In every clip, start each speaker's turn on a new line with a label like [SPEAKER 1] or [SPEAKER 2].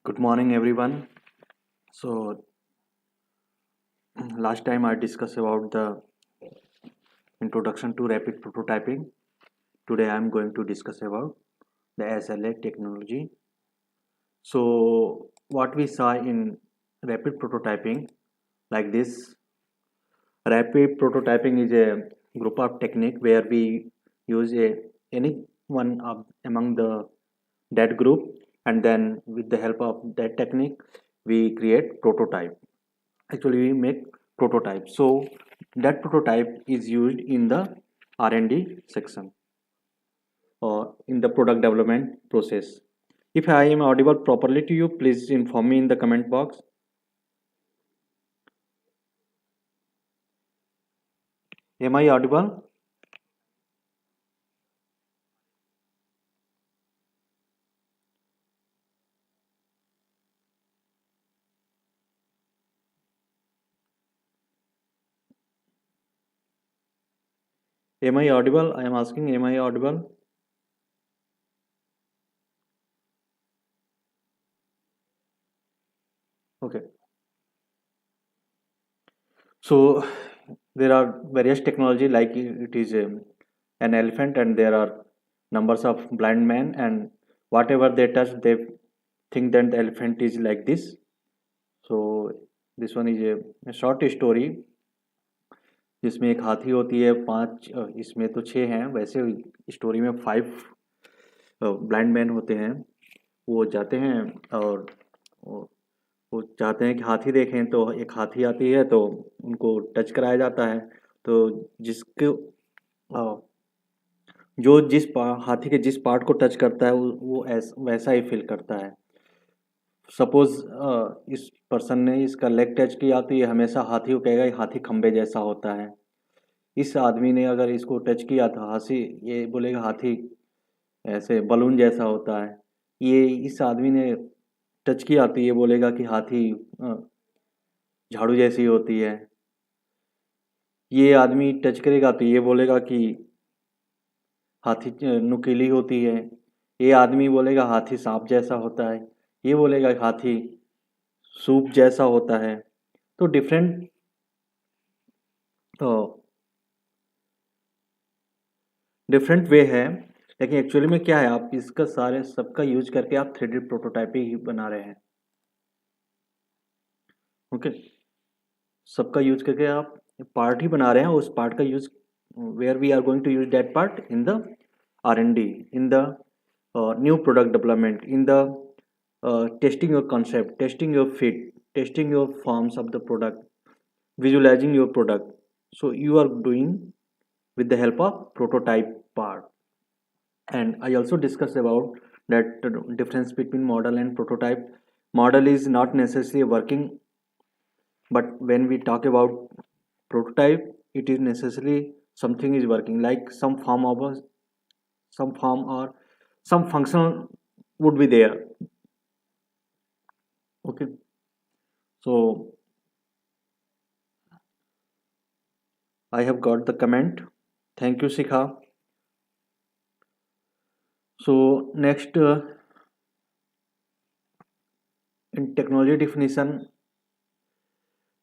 [SPEAKER 1] Good morning, everyone. So, last time I discussed about the introduction to rapid prototyping. Today I am going to discuss about the SLA technology. So, what we saw in rapid prototyping, like this, rapid prototyping is a group of technique where we use any one of among the that group, and then with the help of that technique we create prototype. Actually we make prototype, so that prototype is used in the R&D section or in the product development process. If I am audible properly to you, please inform me in the comment box. Am I audible? Am I audible? I am asking, am I audible? Okay. So there are various technology, like it is an elephant and there are numbers of blind men, and whatever they touch they think that the elephant is like this. So this one is a short story जिसमें एक हाथी होती है, पांच इसमें तो छह हैं, वैसे स्टोरी में फाइव ब्लाइंड मैन होते हैं। वो जाते हैं और वो वो चाहते हैं कि हाथी देखें, तो एक हाथी आती है तो उनको टच कराया जाता है। तो जिसके जो हाथी के जिस पार्ट को टच करता है वो वैसा ही फील करता है। सपोज इस पर्सन ने इसका लेग टच किया तो ये हमेशा हाथी को कहेगा ये हाथी खंबे जैसा होता है। इस आदमी ने अगर इसको टच किया था हाथी, ये बोलेगा हाथी ऐसे बलून जैसा होता है। ये इस आदमी ने टच किया तो ये बोलेगा कि हाथी झाड़ू जैसी होती है। ये आदमी टच करेगा तो ये बोलेगा कि हाथी नुकीली होती है। ये आदमी बोलेगा हाथी सांप जैसा होता है। ये बोलेगा हाथी सूप जैसा होता है। तो डिफरेंट डिफरेंट वे है, लेकिन एक्चुअली में क्या है, आप इसका सारे सबका यूज करके आप 3D प्रोटोटाइपिंग ही बना रहे हैं। ओके, सबका यूज करके आप पार्ट ही बना रहे हैं, उस पार्ट का use where we are going to use that part in the R&D, in the new product development, in the testing your concept, testing your fit, testing your forms of the product, visualizing your product. So you are doing with the help of prototype part. And I also discussed about that difference between model and prototype. Model is not necessarily working, but when we talk about prototype, it is necessarily something is working, like some form or some function would be there. Okay, so I have got the comment. Thank you, Sikha. So next, in technology definition,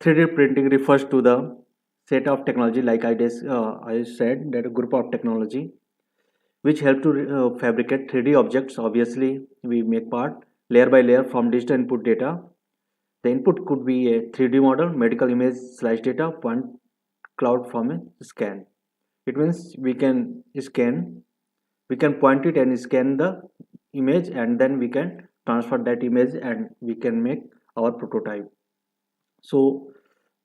[SPEAKER 1] 3D printing refers to the set of technology, like I said, that a group of technology which help to fabricate 3D objects. Obviously, we make part layer by layer from digital input data. The input could be a 3D model, medical image, slice data, point cloud from a scan. It means we can point it and scan the image, and then we can transfer that image and we can make our prototype. So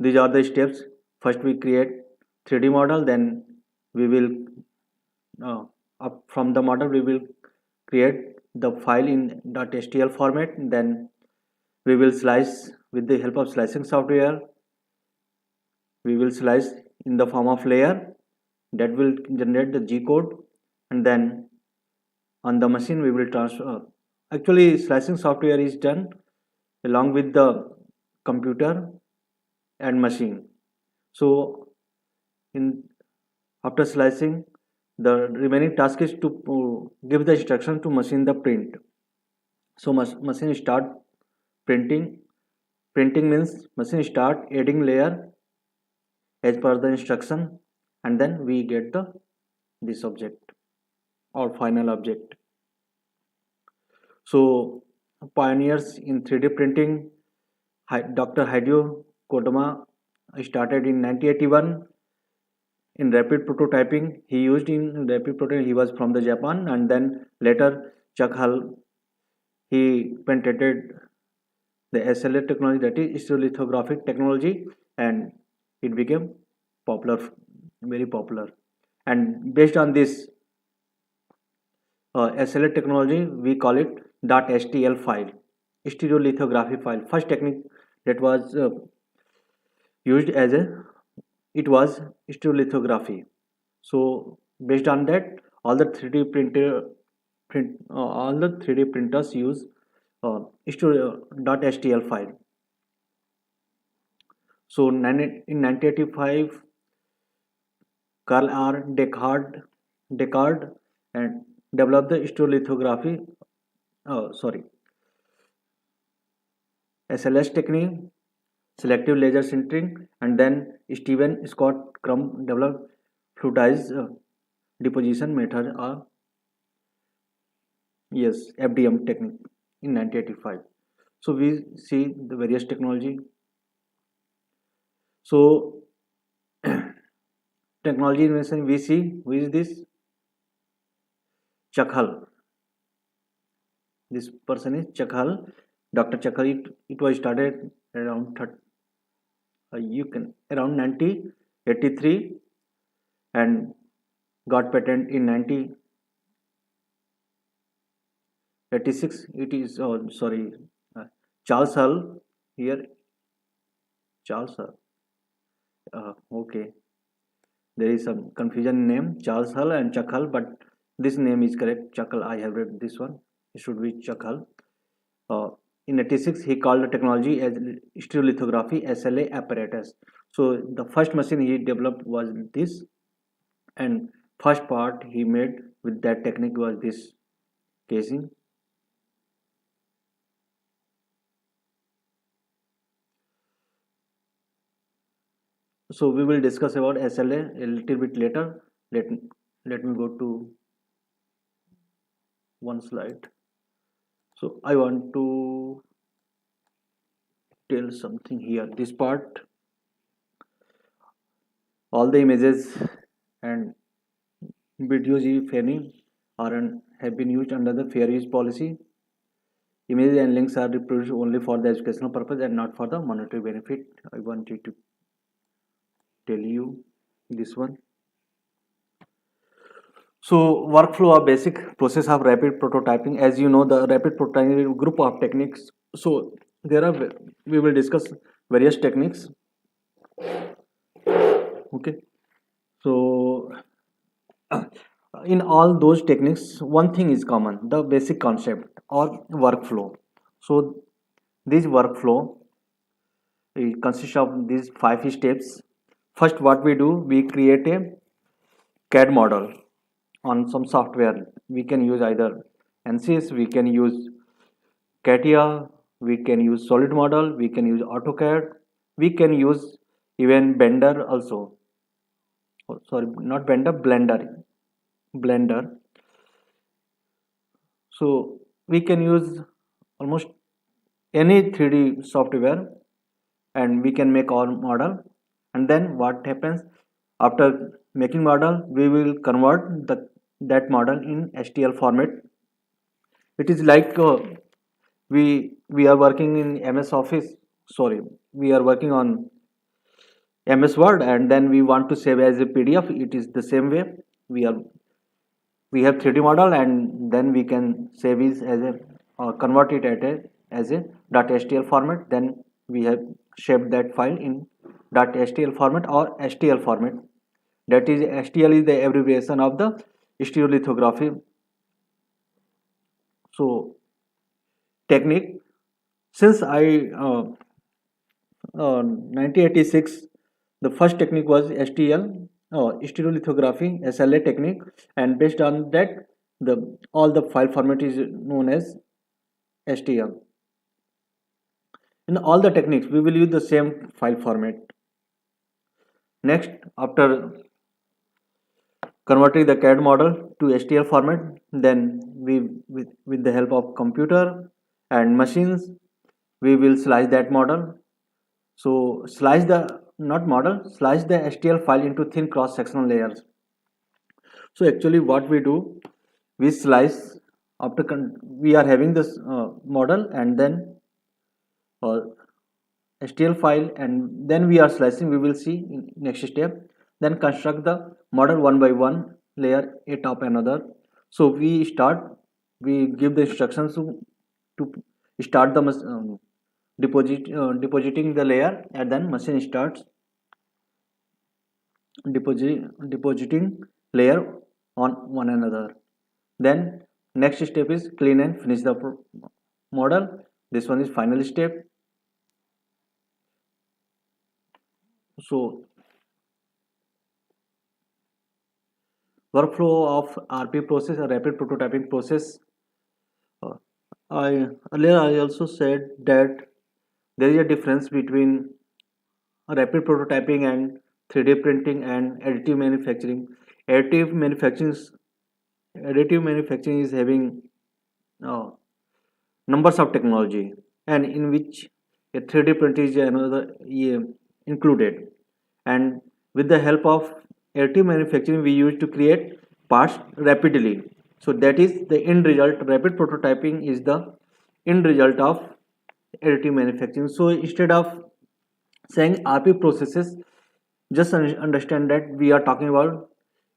[SPEAKER 1] these are the steps. First we create 3D model, then we will up from the model we will create the file in .html format. Then we will slice with the help of slicing software. We will slice in the form of layer that will generate the G code, and then on the machine we will transfer. Actually, slicing software is done along with the computer and machine. So in after slicing, the remaining task is to give the instruction to machine the print. So machine start Printing. Printing means machine start adding layer as per the instruction, and then we get the this object or final object. So pioneers in 3D printing, Dr. Hideo Kodama started in 1981 in rapid prototyping. He used in rapid prototyping. He was from the Japan, and then later Chuck Hull he patented the SLA technology, that is stereolithographic technology, and it became popular, very popular. And based on this SLA technology, we call it .stl file, stereolithography file. First technique that was used as a, it was stereolithography. So based on that, all the 3D all the 3D printers use .stl file. So in 1985, Karl R. Descartes and developed the stereolithography, SLS technique, selective laser sintering, and then Stephen Scott Crumb developed fluidized deposition method, yes, FDM technique in 1985. So we see the various technology. So technology innovation, we see who is this? Chuck Hull. This person is Chuck Hull. Dr. Chuck Hull. It was started around around 1983 and got patent in 1986. It is Charles Hull here. Charles Hull. Okay, there is some confusion in name, Charles Hull and Chuck Hull, but this name is correct. Chuck Hull. I have read this one. It should be Chuck Hull. In 86, he called the technology as stereolithography SLA apparatus. So the first machine he developed was this, and first part he made with that technique was this casing. So we will discuss about SLA a little bit later. Let me go to one slide. So I want to tell something here. This part, all the images and videos, if any, have been used under the fair use policy. Images and links are reproduced only for the educational purpose and not for the monetary benefit. I wanted to tell you this one. So workflow or basic process of rapid prototyping. As you know, the rapid prototyping group of techniques. So there are, we will discuss various techniques. Okay. So in all those techniques, one thing is common: the basic concept or workflow. So this workflow consists of these 5 steps. First, what we do, we create a CAD model on some software. We can use either ANSYS, we can use CATIA, we can use solid model, we can use AutoCAD, we can use even Blender also. Oh, sorry, not Blender. So we can use almost any 3D software and we can make our model. And then what happens after making model, we will convert that model in STL format. It is like we are working in MS Office. Sorry, we are working on MS Word, and then we want to save as a PDF. It is the same way. We have 3D model, and then we can save it as a convert it as a .stl format. Then we have shaped that file in .stl format or STL format. That is, STL is the abbreviation of the stereolithography. So technique, since 1986, the first technique was STL, stereolithography SLA technique, and based on that, all the file format is known as STL. In all the techniques we will use the same file format. Next, after converting the CAD model to STL format, then with the help of computer and machines, we will slice that model. So slice the, not model, slice the STL file into thin cross sectional layers. So actually what we do, we slice after we are having this model, and then uh, STL file, and then we are slicing, we will see in next step. Then construct the model one by one, layer a top another. So we give the instructions to start the depositing the layer, and then machine starts depositing layer on one another. Then next step is clean and finish the model. This one is final step. So workflow of RP process, a rapid prototyping process. Uh, I earlier I also said that there is a difference between rapid prototyping and 3D printing and additive manufacturing. Additive manufacturing is, additive manufacturing is having uh, numbers of technology, and in which a 3D print is another included. And with the help of additive manufacturing, we use to create parts rapidly. So that is the end result. Rapid prototyping is the end result of additive manufacturing. So instead of saying RP processes, just understand that we are talking about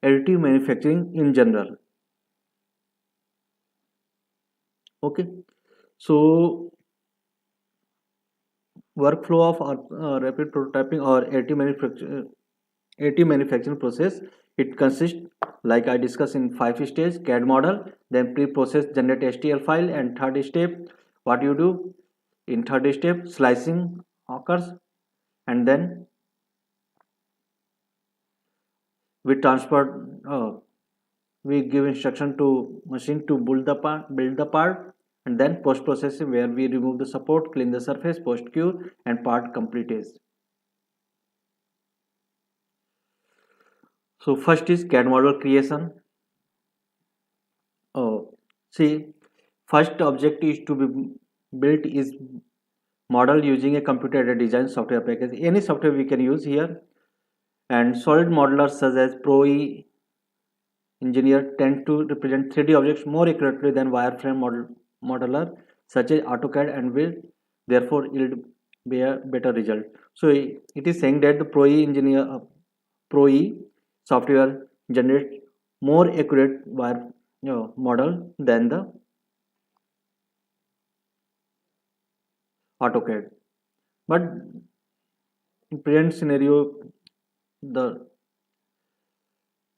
[SPEAKER 1] additive manufacturing in general. Okay, so workflow of rapid prototyping or additive manufacturing process, it consists, like I discussed, in 5 stages: CAD model, then pre-process generate STL file, and third step, what you do in third step, slicing occurs, and then we transfer we give instruction to machine to build the part, and then post processing, where we remove the support, clean the surface, post cure, and part complete is. So first is CAD model creation. See, first object is to be built is model using a computer aided design software package. Any software we can use here, and solid modelers such as ProE Engineer tend to represent 3D objects more accurately than wireframe modeler such as AutoCAD, and will therefore yield better result. So it is saying that the ProE software generates more accurate wire model than the AutoCAD. But in present scenario, the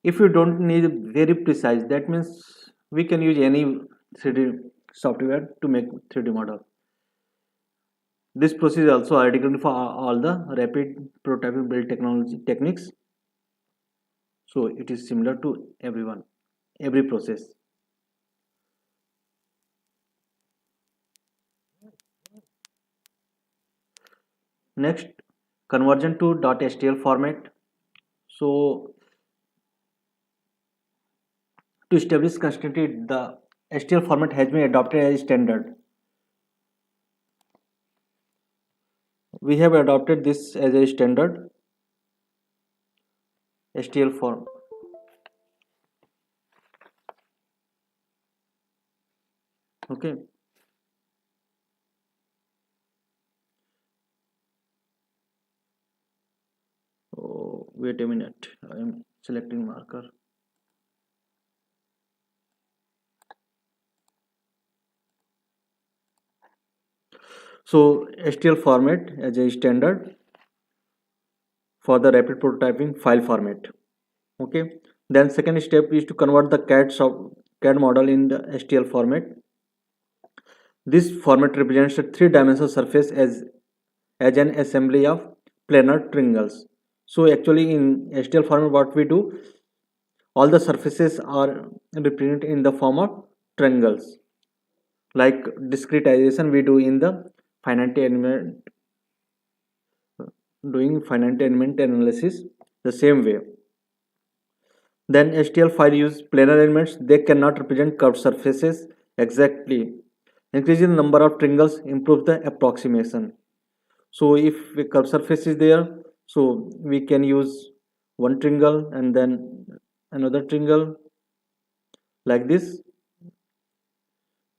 [SPEAKER 1] if you don't need very precise, that means we can use any 3D software to make 3D model. This process is also identical for all the rapid prototyping build technology techniques. So it is similar to every process. Next, conversion to .stl format. So to establish constantly, the STL format has been adopted as standard. We have adopted this as a standard STL form. Okay. Oh, wait a minute. I am selecting marker. So STL format as a standard for the rapid prototyping file format. Okay. Then second step is to convert the CAD model in the STL format. This format represents a three-dimensional surface as an assembly of planar triangles. So actually in STL format, what we do, all the surfaces are represented in the form of triangles. Like discretization we do in the finite element, doing finite element analysis the same way. Then HTL file use planar elements. They cannot represent curved surfaces exactly. Increasing the number of triangles improves the approximation. So if a curved surface is there, so we can use one triangle and then another triangle like this.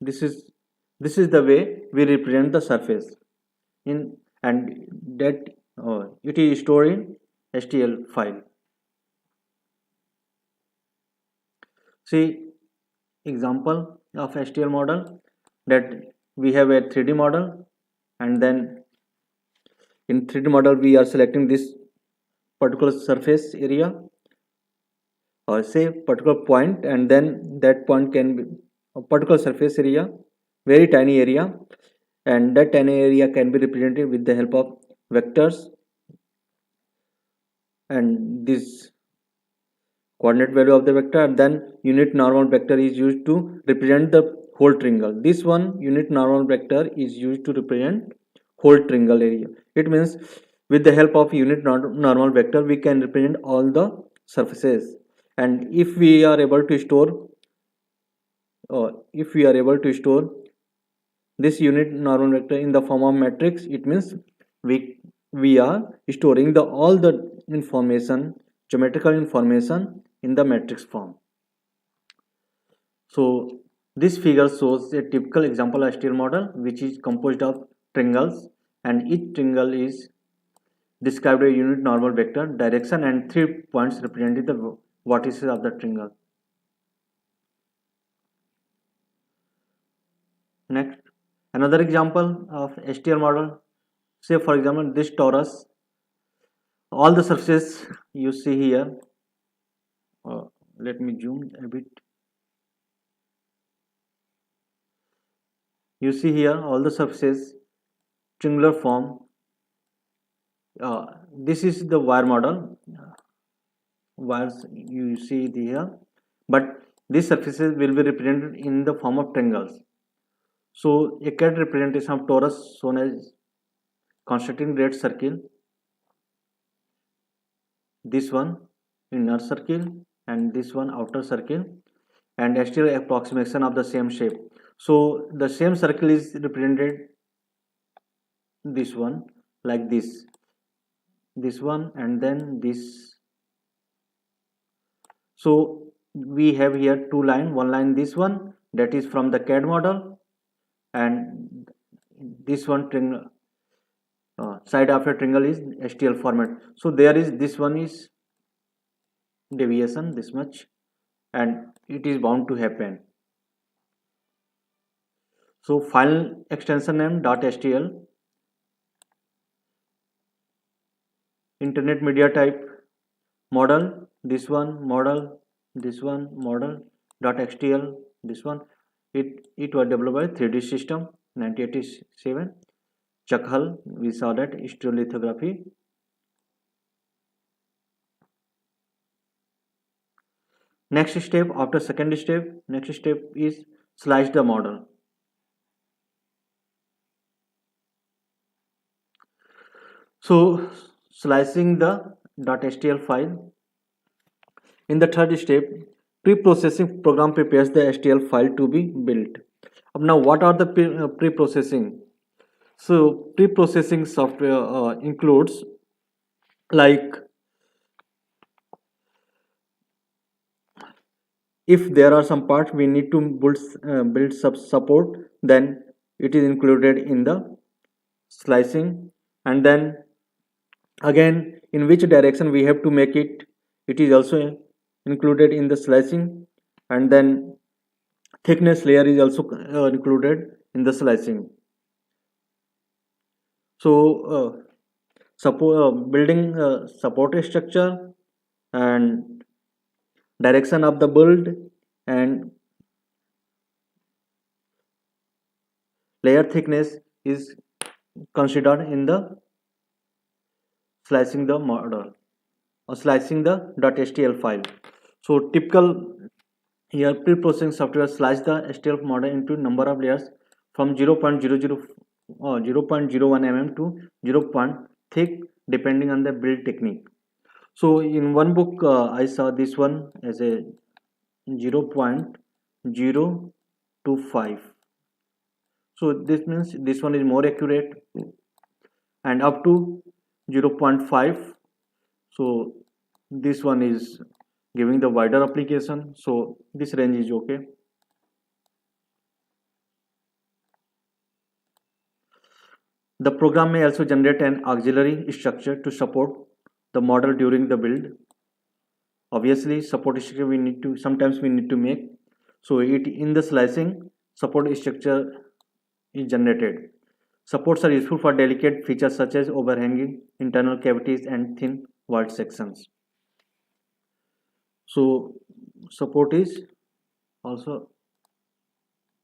[SPEAKER 1] This is the way we represent the surface in, and that it is stored in HTL file. See example of HTL model, that we have a 3D model, and then in 3D model we are selecting this particular surface area, or say particular point, and then that point can be a particular surface area, very tiny area, and that tiny area can be represented with the help of vectors, and this coordinate value of the vector, and then unit normal vector is used to represent the whole triangle. This one unit normal vector is used to represent whole triangle area. It means with the help of unit normal vector we can represent all the surfaces, and if we are able to store this unit normal vector in the form of matrix, it means we are storing the all the information, geometrical information, in the matrix form. So this figure shows a typical example HTL model which is composed of triangles, and each triangle is described a unit normal vector, direction, and 3 points representing the vertices of the triangle. Next, another example of HTL model. Say for example this torus, all the surfaces you see here, let me zoom a bit. You see here all the surfaces triangular form. This is the wire model, wires you see here, but these surfaces will be represented in the form of triangles. So a CAD representation of torus shown as concentric red circle, this one inner circle, and this one outer circle, and exterior approximation of the same shape. So the same circle is represented this one like this one, and then this. So we have here two line, one line this one that is from the CAD model, and this one triangle, side of a triangle is HTL format. So there is this one is deviation this much, and it is bound to happen. So file extension name .htl, internet media type model, this one model, this one model .htl, this one. It was developed by 3D System 1987. Chakhal, we saw that stereolithography. Next step, after second step, next step is slice the model. So slicing the .htl file. In the third step, pre-processing program prepares the HTL file to be built. Now what are the pre-processing? So pre-processing software includes, like, if there are some parts we need to build support, then it is included in the slicing, and then again in which direction we have to make it, it is also included in the slicing, and then thickness layer is also included in the slicing. So building support structure and direction of the build and layer thickness is considered in the slicing the model or slicing the .htl file. So typical here pre-processing software slice the HTL model into number of layers from 0.001 0.01 mm to 0. thick depending on the build technique. So in one book I saw this one as a 0.025. So this means this one is more accurate, and up to 0.5. So this one is giving the wider application. So this range is okay. The program may also generate an auxiliary structure to support the model during the build. Obviously, support structure we need to sometimes we need to make. So it in the slicing, support structure is generated. Supports are useful for delicate features such as overhanging internal cavities and thin walled sections. So support is also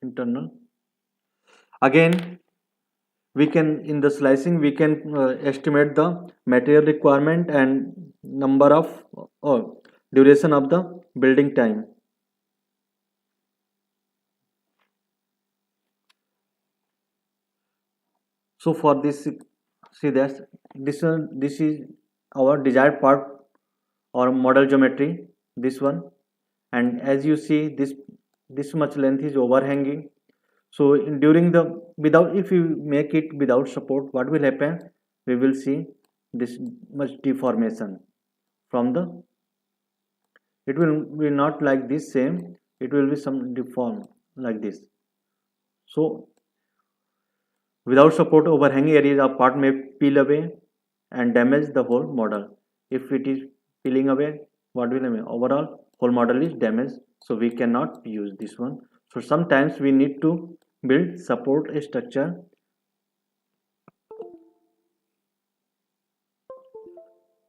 [SPEAKER 1] internal. Again, we can in the slicing we can estimate the material requirement and number of duration of the building time. So for this, see that this is our desired part or model geometry, this one, and as you see this much length is overhanging. So during the without if you make it without support, what will happen? We will see this much deformation from the, it will be not like this same, it will be some deform like this. So without support, overhanging areas of part may peel away and damage the whole model. If it is peeling away, what will happen? Overall, whole model is damaged, so we cannot use this one. So sometimes we need to build support structure.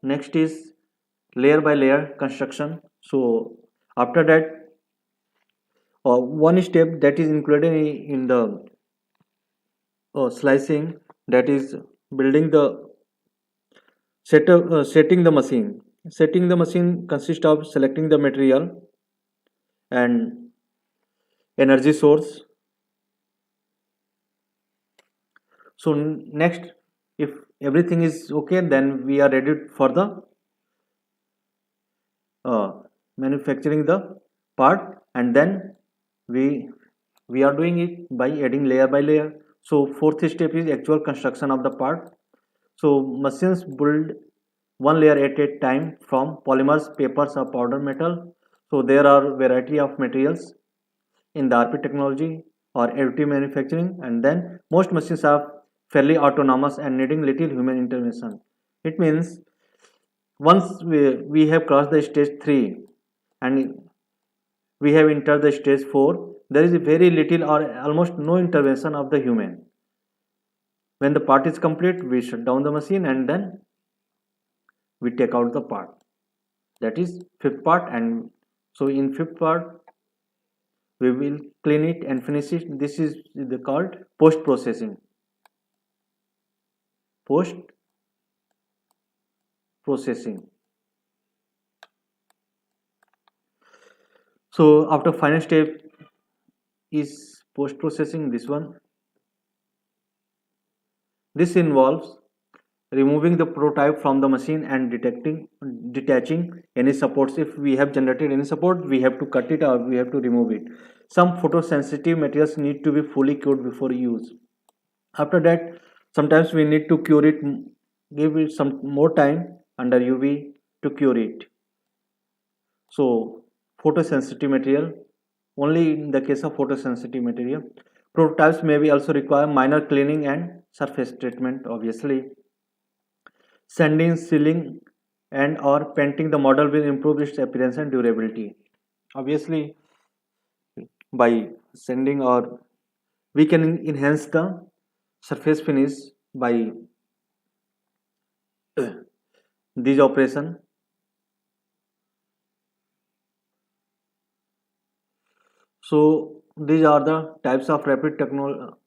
[SPEAKER 1] Next is layer by layer construction. So after that, one step that is included in the slicing, that is building the setting the machine. Setting the machine consists of selecting the material and energy source. So next, if everything is okay, then we are ready for the manufacturing the part, and then we are doing it by adding layer by layer. So fourth step is actual construction of the part. So machines build one layer at a time from polymers, papers, or powder metal. So there are variety of materials in the RP technology or additive manufacturing, and then most machines are fairly autonomous and needing little human intervention. It means once we have crossed the stage 3 and we have entered the stage 4, there is very little or almost no intervention of the human. When the part is complete, we shut down the machine and then we take out the part. That is fifth part, and so in fifth part we will clean it and finish it. This is called post processing. Post processing. So after final step is post processing, this one. This involves removing the prototype from the machine and detaching any supports. If we have generated any support, we have to cut it or we have to remove it. Some photosensitive materials need to be fully cured before use. After that, sometimes we need to cure it, give it some more time under UV to cure it. So photosensitive material, only in the case of photosensitive material. Prototypes may be also require minor cleaning and surface treatment. Obviously, sanding, sealing, and or painting the model will improve its appearance and durability. Obviously, by sanding or we can enhance the surface finish by these operation. So these are the types of rapid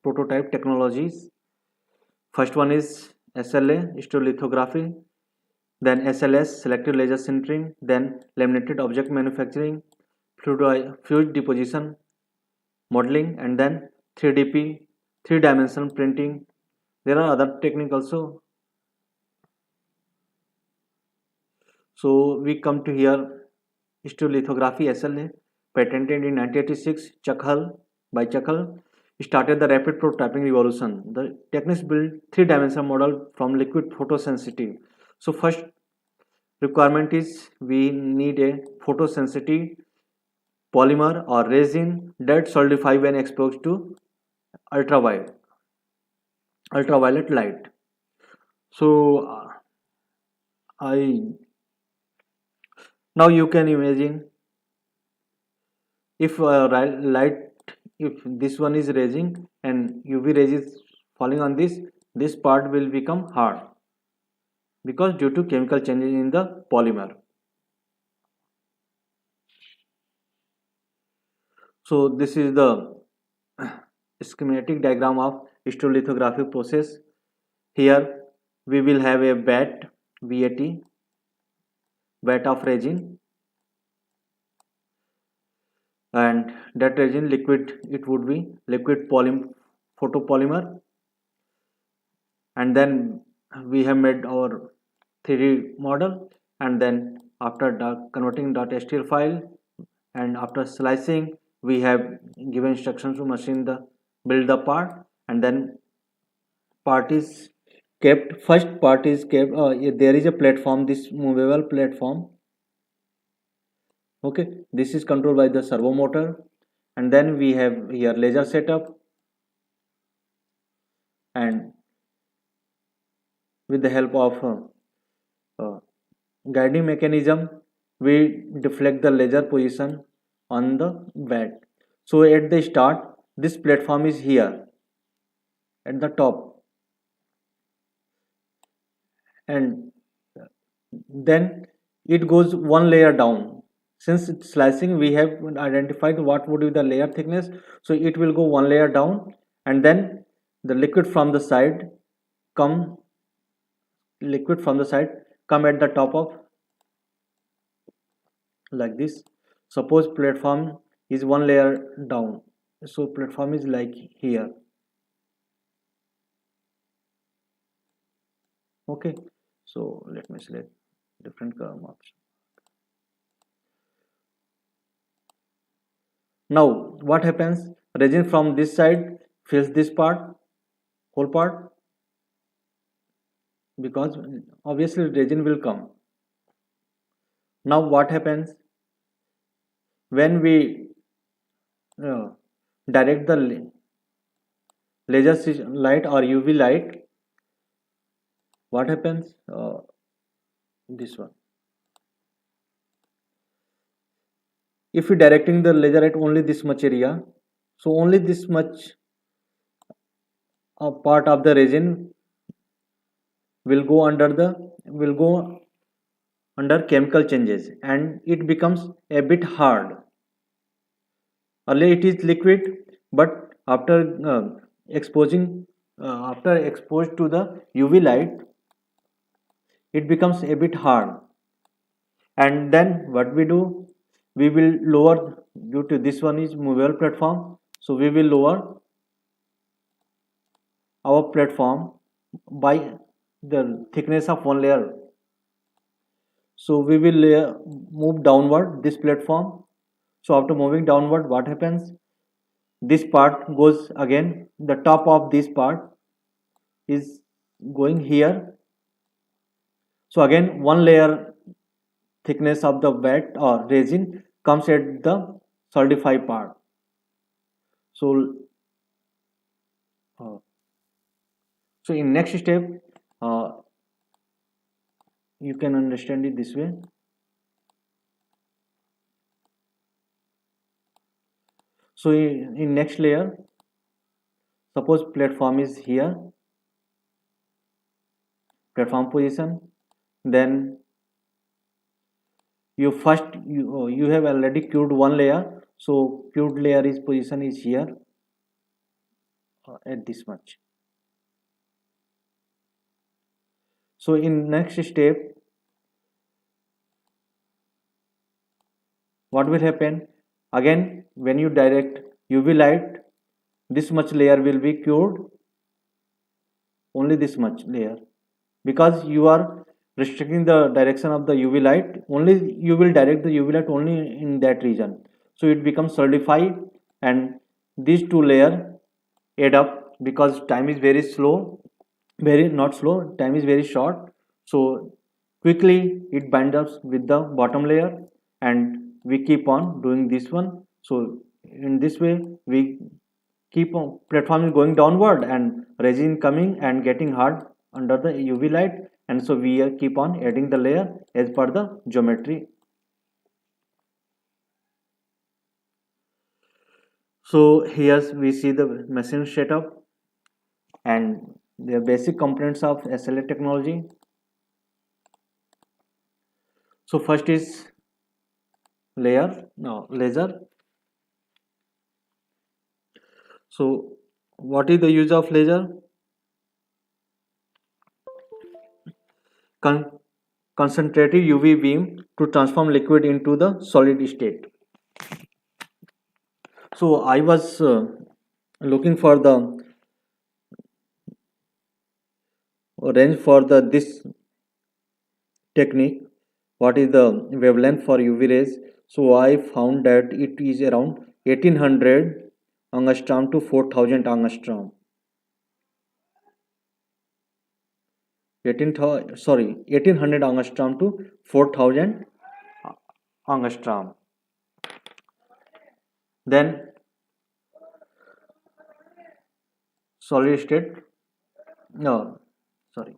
[SPEAKER 1] prototype technologies. First one is SLA, stereolithography, then SLS, selective laser sintering, then laminated object manufacturing, fluid deposition modeling, and then 3DP, three-dimensional printing, There are other technique also. So we come to here, stereolithography SLA, patented in 1986, Chakhal by Chakhal, started the rapid prototyping revolution. The techniques build three-dimensional model from liquid photosensitive. So first requirement is we need a photosensitive polymer or resin that solidify when exposed to ultraviolet ultraviolet light. So I now you can imagine if light, if this one is raising and UV rays is falling on this part will become hard because due to chemical changes in the polymer. So this is the schematic diagram of stereolithographic process. Here we will have a vat of resin, and that resin liquid, it would be liquid photopolymer, and then we have made our 3D model, and then after converting .stl file and after slicing we have given instructions to machine the build the part, and then part is kept, first part is kept, there is a platform, this movable platform. Okay, this is controlled by the servo motor, and then we have here laser setup, and with the help of uh, guiding mechanism we deflect the laser position on the vat. So at the start this platform is here at the top, and then it goes one layer down. Since it's slicing we have identified what would be the layer thickness, so it will go one layer down, and then the come liquid from the side come at the top of, like this. Suppose platform is one layer down, so platform is like here. Okay, so let me select different color option. Now what happens, resin from this side fills this part, whole part, because obviously resin will come. Now what happens when we uh, direct the laser light or UV light, what happens, this one, if we directing the laser at only this much area, so only this much part of the resin will go under the will go under chemical changes, and it becomes a bit hard. Earlier it is liquid, but after exposing after exposed to the UV light it becomes a bit hard. And then what we do, we will lower, due to this one is movable platform, so we will lower our platform by the thickness of one layer. So we will move downward this platform. So after moving downward, what happens, this part goes again, the top of this part is going here, so again one layer thickness of the vat or resin comes at the solidified part. So uh, so in next step uh, you can understand it this way. So in next layer, suppose platform is here, platform position, then you have already cured one layer, so cured layer is position is here at this much. So in next step what will happen, again when you direct UV light, this much layer will be cured, only this much layer, because you are restricting the direction of the UV light. Only you will direct the UV light only in that region, so it becomes solidified. And these two layer add up, because time is very slow, very not slow, time is very short. So quickly it binds up with the bottom layer, and we keep on doing this one. So in this way we keep on, platform is going downward and resin coming and getting hard under the UV light, and so we keep on adding the layer as per the geometry. So here we see the machine setup and the basic components of SLA technology. So first is laser. So what is the use of laser? Con- Concentrated UV beam to transform liquid into the solid state. So I was looking for the range for the this technique. What is the wavelength for UV rays? So I found that it is around 1800 angstrom to 4000 angstrom. 1800 angstrom to 4000 angstrom. Then solid state, no, sorry.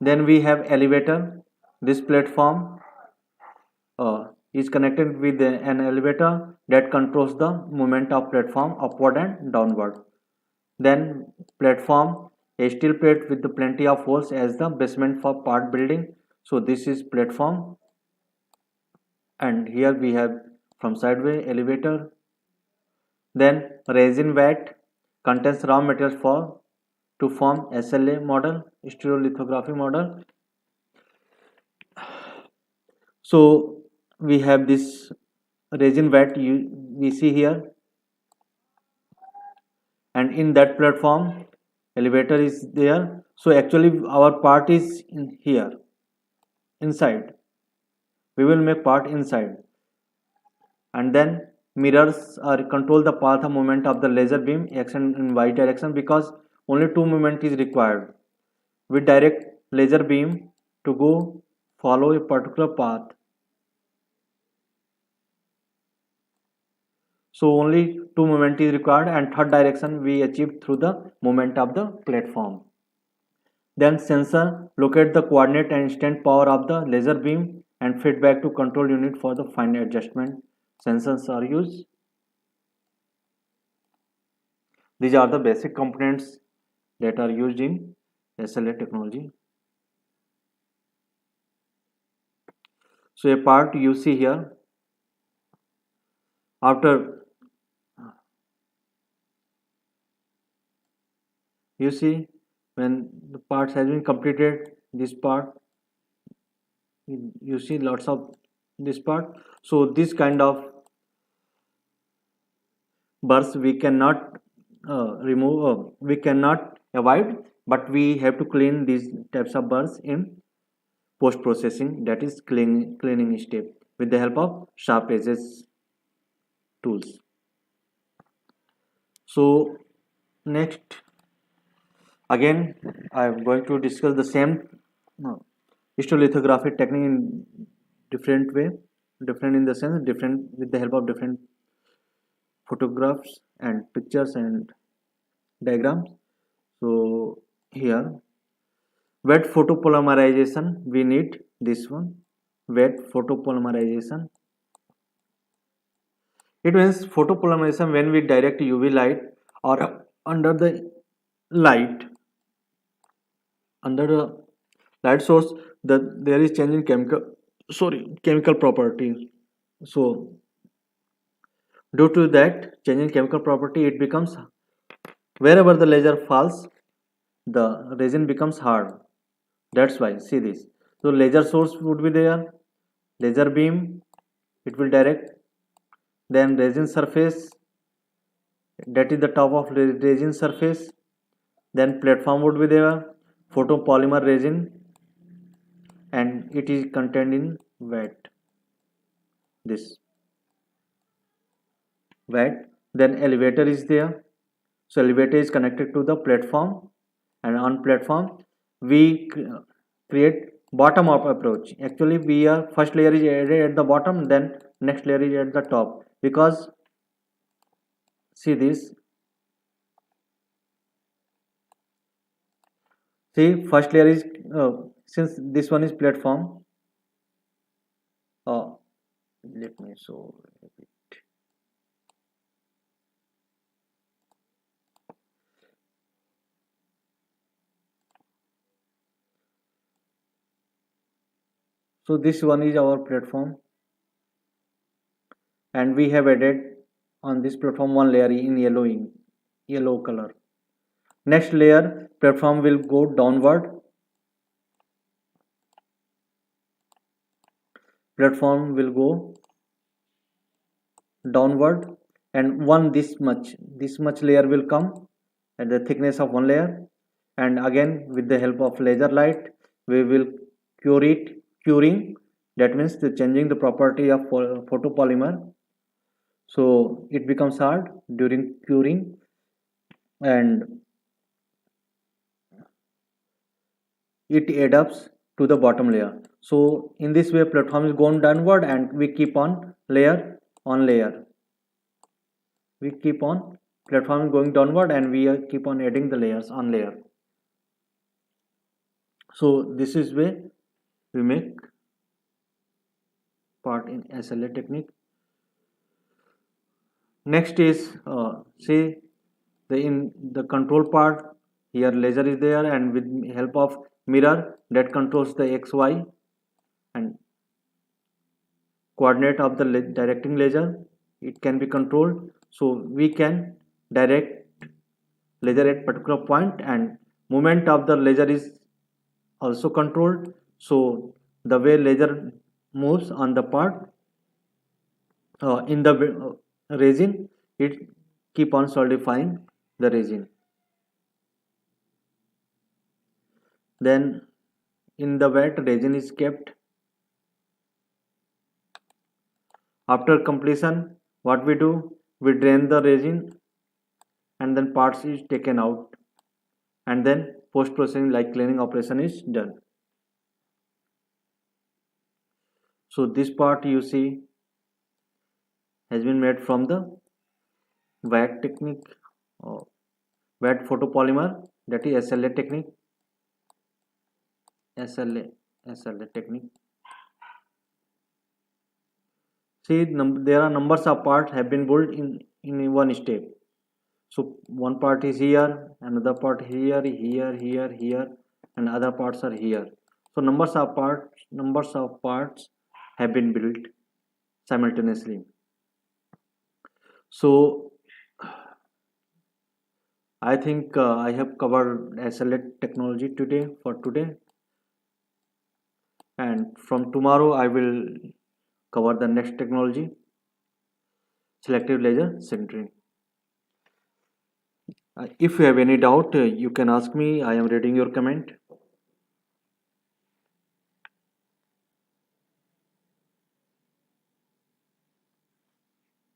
[SPEAKER 1] Then we have elevator. This platform is connected with an elevator that controls the movement of platform upward and downward. Then platform, a steel plate with plenty of holes as the basement for part building. So this is platform, and here we have from sideway elevator. Then resin vat contains raw materials for to form SLA model, stereolithography model. So we have this resin vat we see here, and in that platform elevator is there. So actually our part is in here inside. We will make part inside, and then mirrors are control the path of movement of the laser beam x and in y direction, because only two movement is required. We direct laser beam to go follow a particular path. So only two movement is required, and third direction we achieve through the movement of the platform. Then sensor locate the coordinate and instant power of the laser beam and feedback to control unit for the fine adjustment. Sensors are used. These are the basic components that are used in SLA technology. So a part you see here, after you see when the parts has been completed, this part you see lots of this part. So this kind of burrs we cannot remove, we cannot avoid, but we have to clean these types of burrs in post processing, that is cleaning step, with the help of sharp edges tools. So next, again I am going to discuss the same uh, stereolithography technique in different way, different in the sense different with the help of different photographs and pictures and diagrams. So here wet photopolymerization, we need this one, wet photopolymerization. It means photopolymerization when we direct UV light or under the light, under the light source, that there is change in chemical properties. So due to that change in chemical property, it becomes, wherever the laser falls, the resin becomes hard. That's why see this. So laser source would be there, laser beam, it will direct, then resin surface, that is the top of resin surface. Then platform would be there, photopolymer resin, and it is contained in wet. This wet. Then elevator is there. So elevator is connected to the platform, and on platform we create bottom up approach. Actually, we are first layer is added at the bottom, then next layer is at the top, because see this. See, first layer is since this one is platform. Uh, Let me show a bit. So this one is our platform, and we have added on this platform one layer in yellow color. Next layer platform will go downward. Platform will go downward, and this much layer will come at the thickness of one layer, and again with the help of laser light we will curing, that means the changing the property of photopolymer, so it becomes hard during curing, and it adapts to the bottom layer. So in this way platform is going downward, and we keep on layer on layer. We keep on platform going downward, and we keep on adding the layers on layer. So this is way we make part in SLA technique. Next is see the in the control part. Here laser is there, and with help of mirror that controls the XY and coordinate of the directing laser, it can be controlled. So we can direct laser at particular point, and movement of the laser is also controlled. So the way laser moves on the part in the resin, it keep on solidifying the resin. Then in the wet resin is kept. After completion, what we do, we drain the resin, and then parts is taken out, and then post processing like cleaning operation is done. So this part you see has been made from the wet technique, or wet photopolymer, that is SLA technique. SLA technique. See, there are numbers of parts have been built in one step. So one part is here, another part here, here, and other parts are here. So numbers of parts have been built simultaneously. So I think I have covered SLA technology for today, and from tomorrow I will cover the next technology, selective laser sintering. If you have any doubt, you can ask me. I am reading your comment.